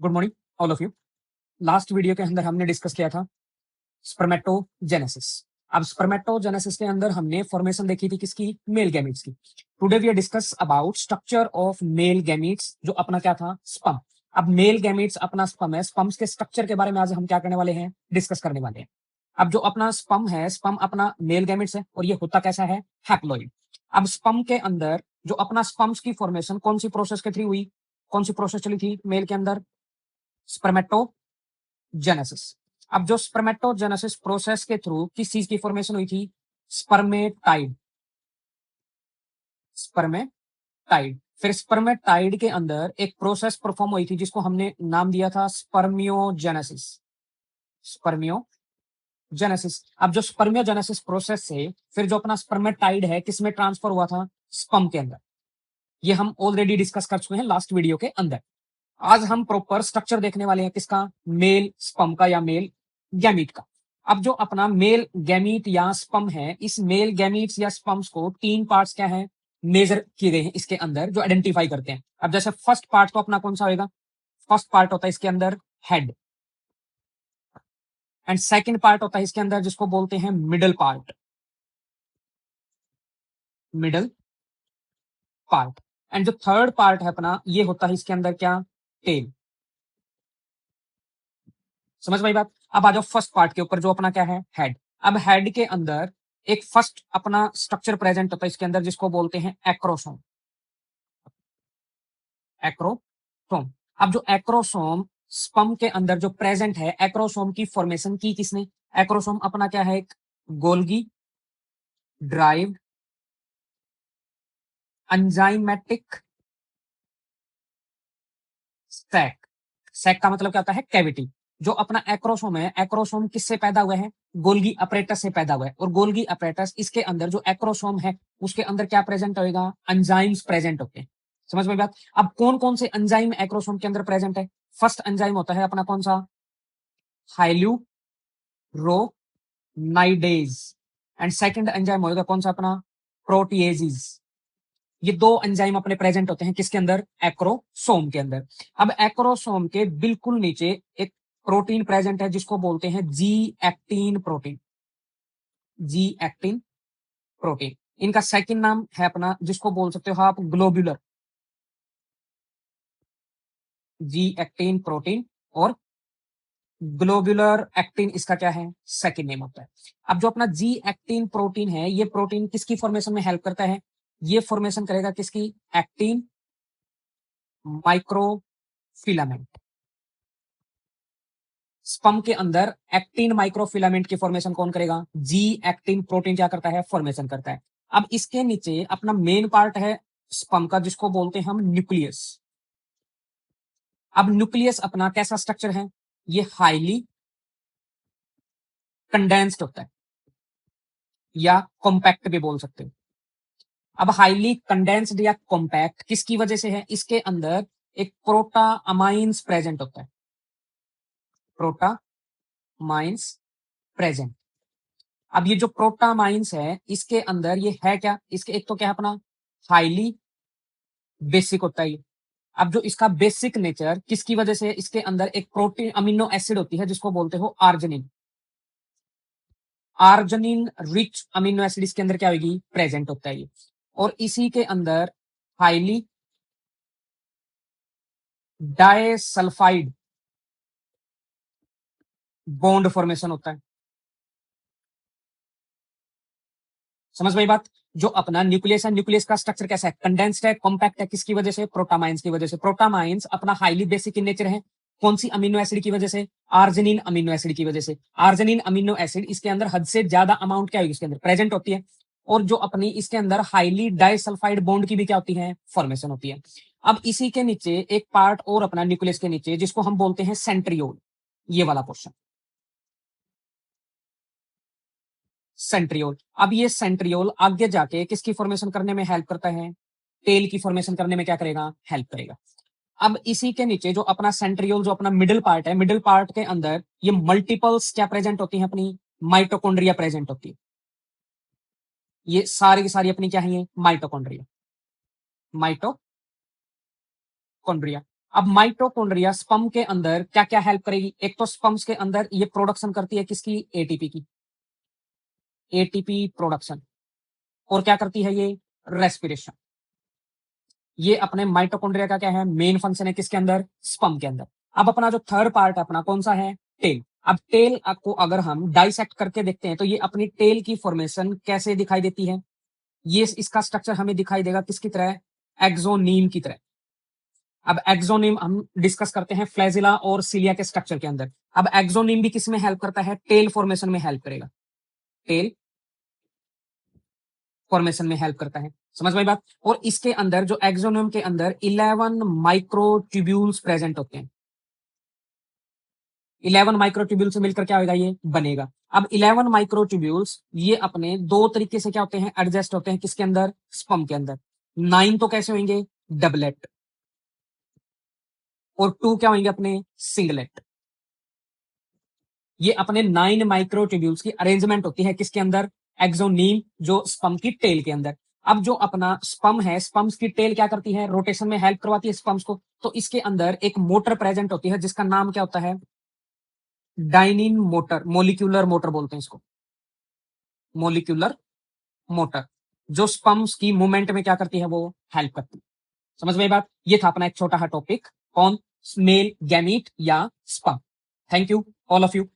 Good morning all of you. Last video के अंदर हमने डिस्कस किया था स्पर्मेटोजेनेसिस। अब स्पर्मेटोजेनेसिस के अंदर हमने फॉर्मेशन देखी थी किसकी, मेल गैमीट्स की। Today we discuss about structure of male gametes, जो अपना क्या था, स्पर्म। अब मेल गैमीट्स अपना स्पर्म है, स्पर्म्स के स्ट्रक्चर के बारे में आज हम क्या करने वाले हैं, डिस्कस करने वाले हैं। अब जो अपना स्पर्म है, स्पर्म अपना मेल गैमीट्स है और ये होता कैसा है, हैप्लॉइड। अब स्पर्म के अंदर जो अपना स्पर्म्स की फॉर्मेशन कौन सी प्रोसेस के थ्रू हुई, कौन सी प्रोसेस चली थी मेल के अंदर, स्पर्मेटोजेनेसिस। अब जो स्पर्मेटोजेनेसिस प्रोसेस के थ्रू किस चीज की फॉर्मेशन हुई थी, स्पर्मेटाइड। स्पर्मेटाइड। फिर स्पर्मेटाइड के अंदर एक प्रोसेस परफॉर्म हुई थी जिसको हमने नाम दिया था स्पर्मियोजेनेसिस। स्पर्मियोजेनेसिस। अब जो स्पर्मियोजेनेसिस प्रोसेस से फिर जो अपना स्पर्मेटाइड है किसमें ट्रांसफर हुआ था, स्पर्म के अंदर। ये हम ऑलरेडी डिस्कस कर चुके हैं लास्ट वीडियो के अंदर। आज हम प्रॉपर स्ट्रक्चर देखने वाले हैं किसका, मेल स्पर्म का या मेल गैमीट का। अब जो अपना मेल गैमीट या स्पर्म है, इस मेल गैमीट्स या स्पर्म्स को तीन पार्ट्स क्या है, मेजर किए गए हैं इसके अंदर, जो आइडेंटिफाई करते हैं। अब जैसे फर्स्ट पार्ट तो अपना कौन सा होगा, फर्स्ट पार्ट होता है इसके अंदर हेड, एंड सेकंड पार्ट होता है इसके अंदर जिसको बोलते हैं middle part. Middle part. And जो थर्ड पार्ट है अपना, ये होता है इसके अंदर क्या, टेल। समझ भाई बात। अब आ जाओ फर्स्ट पार्ट के ऊपर जो अपना क्या है, हेड। अब हेड के अंदर एक फर्स्ट अपना स्ट्रक्चर प्रेजेंट होता है इसके अंदर जिसको बोलते हैं एक्रोसोम। एक्रोसोम। अब जो एक्रोसोम स्पर्म के अंदर जो प्रेजेंट है, एक्रोसोम की फॉर्मेशन की किसने, एक्रोसोम अपना क्या है, एक Golgi derived enzymatic sac. Sac का मतलब क्या होता है, कैविटी। जो अपना एक्रोसोम है, एक्रोसोम किससे पैदा हुआ है, गोल्गी अपरेटस से पैदा हुआ है। और गोल्गी अपरेटस, इसके अंदर जो एक्रोसोम है उसके अंदर क्या प्रेजेंट होगा, एंजाइम्स प्रेजेंट होते हैं। समझ में बात। अब कौन कौन से एंजाइम एक्रोसोम के अंदर प्रेजेंट है, फर्स्ट एंजाइम होता है अपना कौन सा, हाइल्यूरोनाइडेज। एंड सेकंड एंजाइम होगा कौन सा अपना, प्रोटिएजीज। ये दो एंजाइम अपने प्रेजेंट होते हैं किसके अंदर, एक्रोसोम के अंदर। अब एक्रोसोम के बिल्कुल नीचे एक प्रोटीन प्रेजेंट है जिसको बोलते हैं G actin protein. G actin protein. इनका सेकंड नाम है अपना जिसको बोल सकते हो आप ग्लोब्यूलर। जी एक्टिन प्रोटीन और ग्लोब्यूलर एक्टिन इसका क्या है, सेकंड नेम होता है। अब जो अपना जी एक्टिन प्रोटीन है, ये प्रोटीन किसकी फॉर्मेशन में हेल्प करता है, ये फॉर्मेशन करेगा किसकी, एक्टिन माइक्रोफिलामेंट। स्पर्म के अंदर एक्टिन माइक्रोफिलामेंट की फॉर्मेशन कौन करेगा, जी एक्टिन प्रोटीन क्या करता है, फॉर्मेशन करता है। अब इसके नीचे अपना मेन पार्ट है स्पर्म का जिसको बोलते हैं हम न्यूक्लियस। अब न्यूक्लियस अपना कैसा स्ट्रक्चर है, ये हाईली कंडेंस्ड होता है या कॉम्पैक्ट भी बोल सकते हो। अब हाईली कंडेंस्ड या कॉम्पैक्ट किसकी वजह से है, इसके अंदर एक प्रोटामाइंस प्रेजेंट होता है, प्रोटामाइंस प्रेजेंट। अब ये जो प्रोटामाइंस है इसके अंदर ये है क्या, इसके एक तो क्या है अपना हाईली बेसिक होता है। अब जो इसका बेसिक नेचर किसकी वजह से, इसके अंदर एक प्रोटीन अमीनो एसिड होती है जिसको बोलते हो arginine. Arginine rich amino acid इसके अंदर क्या होगी, प्रेजेंट होता है ये। और इसी के अंदर हाईली डाइसल्फाइड बॉन्ड फॉर्मेशन होता है। समझ में बात। जो अपना न्यूक्लियस है, न्यूक्लियस का स्ट्रक्चर कैसा है, कंडेंस्ड है, कॉम्पैक्ट है, किसकी वजह से, प्रोटामाइंस की वजह से। प्रोटामाइंस अपना हाईली बेसिक इन नेचर है, कौन सी अमीनो एसिड की वजह से, आर्जिनिन अमीनो एसिड की वजह से। आर्जिनिन अमीनो एसिड इसके अंदर हद से ज्यादा अमाउंट क्या होगी, इसके अंदर प्रेजेंट होती है। और जो अपनी इसके अंदर हाईली डाइसल्फाइड बॉन्ड की भी क्या होती है, फॉर्मेशन होती है। अब इसी के नीचे एक पार्ट और अपना न्यूक्लियस के नीचे जिसको हम बोलते हैं सेंट्रियोल, ये वाला पोर्शन सेंट्रियोल। अब ये सेंट्रियोल आगे जाके किसकी फॉर्मेशन करने में हेल्प करता है, टेल की फॉर्मेशन करने में क्या करेगा, हेल्प करेगा। अब इसी के नीचे जो अपना सेंट्रियोल, जो अपना मिडिल पार्ट है, मिडिल पार्ट के अंदर ये मल्टीपल्स क्या प्रेजेंट होती है अपनी, माइटोकॉन्ड्रिया प्रेजेंट होती है। ये सारी की सारी अपनी क्या है, ये माइटोकॉन्ड्रिया। माइटोकॉन्ड्रिया। अब माइटोकॉन्ड्रिया स्पर्म के अंदर क्या क्या हेल्प करेगी? एक तो स्पर्म्स के अंदर ये प्रोडक्शन करती है किसकी? एटीपी की, एटीपी प्रोडक्शन। और क्या करती है ये? रेस्पिरेशन। ये अपने माइटोकॉन्ड्रिया का क्या है? मेन फंक्शन है किसके अंदर? स्पर्म के अंदर। अब अपना जो थर्ड पार्ट अपना कौन सा है? टेल। अब टेल को अगर हम डाइसेक्ट करके देखते हैं तो ये अपनी टेल की फॉर्मेशन कैसे दिखाई देती है? ये इसका स्ट्रक्चर हमें दिखाई देगा किसकी तरह? एक्सोनीम की तरह। अब एक्सोनीम हम डिस्कस करते हैं फ्लैजिला और सिलिया के स्ट्रक्चर के अंदर। अब एक्सोनीम भी किस में हेल्प करता है? टेल फॉर्मेशन में हेल्प करेगा, टेल फॉर्मेशन में हेल्प करता है। समझ में बात? और इसके अंदर जो एक्सोनीम के अंदर 11 माइक्रोट्यूब्यूल्स प्रेजेंट होते हैं। 11 माइक्रोट्यूब्यूल से मिलकर क्या होगा? ये बनेगा। अब 11 माइक्रोट्यूब्यूल्स ये अपने दो तरीके से क्या होते हैं? एडजस्ट होते हैं किसके अंदर? स्पर्म के अंदर। 9 तो कैसे होंगे? डबलेट। और 2 क्या होंगे अपने? सिंगलेट। ये अपने 9 माइक्रोट्यूब्यूल्स की अरेंजमेंट होती है किसके अंदर? एक्सोनीम, जो स्पर्म की टेल के अंदर। अब जो अपना स्पर्म है, स्पर्म्स की टेल क्या करती है? रोटेशन में हेल्प करवाती है स्पर्म्स को। तो इसके अंदर एक मोटर प्रेजेंट होती है जिसका नाम क्या होता है? डाइनिन मोटर, मोलिक्यूलर मोटर बोलते हैं इसको, मोलिक्यूलर मोटर, जो स्पर्म्स की मूवमेंट में क्या करती है? वो हेल्प करती है। समझ में बात? ये था अपना एक छोटा सा टॉपिक, कौन? मेल गैमीट या sperm. Thank you all of you.